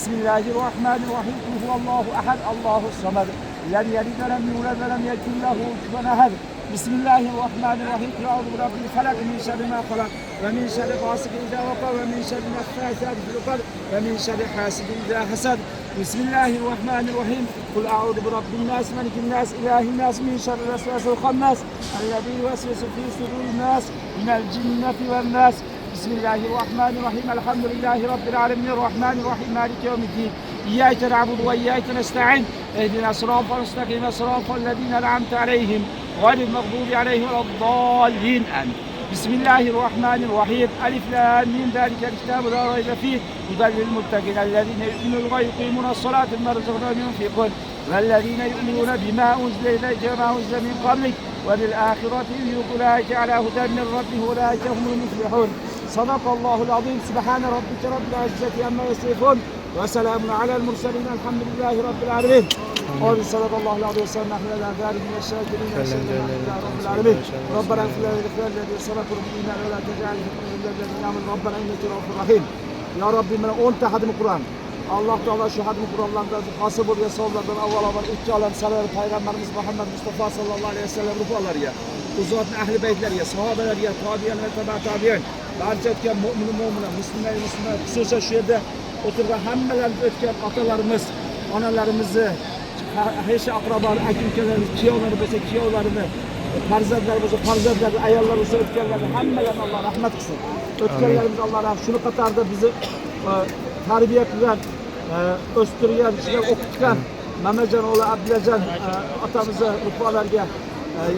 Bismillahirrahmanirrahim. Kul huvallahu ahad, Allahus samad. Lem yelid ve lem yulad ve lem yekun lehu kufuven ahad. Bismillahirrahmanirrahim. Kul a'udhu birabbil felak min şerri ma halak ve min şerri gasikin iza vaka ve min şerri neffâsâti fil ukad ve min şerri hasidin iza hasad. Bismillahirrahmanirrahim. Kul a'udhu birabbin nas, melikin nas, ilahin nas, min şerri vesvesil khannas ellezî yuvesvisu fî sudûrin nas minel cinneti ven nas. Bismillahirrahmanirrahim. Elhamdülillahi Rabbil alemin. Rahmanirrahim. Maliki yevmiddin. İyyâke na'budu ve iyyâke nesta'in. Ehdina sıratal mustakîm, sıratal lezîne en'amte aleyhim gayril mağdûbi aleyhim veleddâllîn. Amin. Bismillahirrahmanirrahim. Elif lam mim. Zâlikel kitâbu lâ raybe fîh. Huden lil muttaqîn ellezîne yu'minûne ve yuqîmûne's-salâte ve mimma razaqnâhum yunfiqûn. Vellezîne yu'minûne bimâ unzile ileyke ve mâ unzile min qablik ve bil âhireti hum ulâike alâ huden min rabbihim ve ulâike humul muflihûn. Sadakallahul azim. Subhane rabbike rabbil izzeti amma yasifun. Ve selamun alel murselin. Elhamdülillahi rabbil alemin. Amin. Sadakallahul azim. Ve selamun alel gâri mineşşâkirin. Elhamdülillahi rabbil alemin. Rabbena ighfir lana vellezîne sabaqû bil îmân ve lâ tec'al fî kuluubinâ âmin. Rabbena inneke ra'ufur rahîm. Ya Rabbi, mana 10 ta hadimi Kur'an. Allah Teala şu hadimi Kur'anlardan hasıl ol ve savlardan avval iki alem salar Peygamberimiz Muhammed Mustafa sallallahu aleyhi ve sellem ruhularıya, uzatın ehli beytleriye, sahabelerine, tabiyen ve tabi'in, barcha ötken mu'mina, müslüman, hususan şu yerde oturgan hammalar ötken atalarımız, analarımızı, hech akrabalar, aka-ukalarimiz, kuyovlari bo'lsa kuyovlarini, farzandlar bo'lsa farzandlarini, ayollar bo'lsa o'tganlarni hammalarni Alloh rahmat qilsin. O'tganlarimiz Alloh rahmat. Shuni qatorida bizni tarbiya qilgan, o'stirgan, o'qitgan Mamajon o'g'li Abdullajon otamizni ruholarga,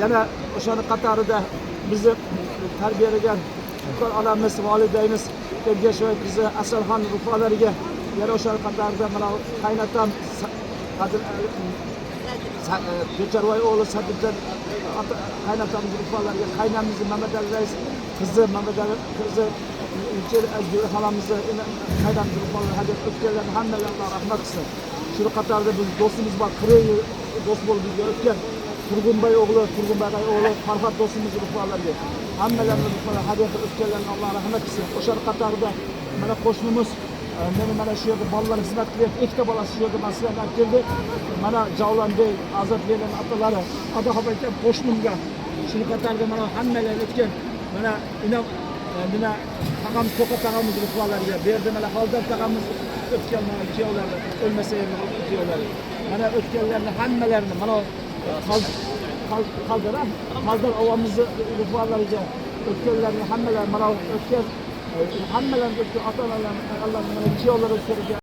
yana o'shani qatorida bizni tarbiyalagan onamiz, volidaymiz Ergashoy qizi Asalxon ruholariga, yana o'shani qatorida mana qaynatam Ko'charvoy o'g'li Sadirjon qaynotamiz ruholariga, qaynamizni Mamadali rais qizi, Mamadali qizi xolamizni qaynamiz ruholariga hajat o'tganlarni hammaga Alloh rahmat qilsin. Shu qatorida biz do'stimiz bor, 40 yil do'st bo'lib birga o'tgan Turg'unbay o'g'li Farhod do'stimiz ruholariga hammalarni ruholariga hajat o'tganlarni Alloh rahmat qilsin. O'sha qatorida mana qo'shnimiz meni mana shu yerda bolalar xizmat qilyapti. Ikkita bolasi shu yerda maslahat keldi. Mana Javlonbek, Azatbekning otalari, Adaxo'bekdan qo'shnimga shu qatorda mana hammalar o'tgan. Mana nima taqam To'qa taqamiz ruholariga berdi. Mana Xoldor taqamiz o'tgan mana kuyovlarni o'lmasa ham kuyovlari. Mana o'tganlarni hammalarini mana Xoldor ovamizni ruholariga o'tganlarni hammalar mana o'tgan hammalarga ota-onalar Allohning kuyovlari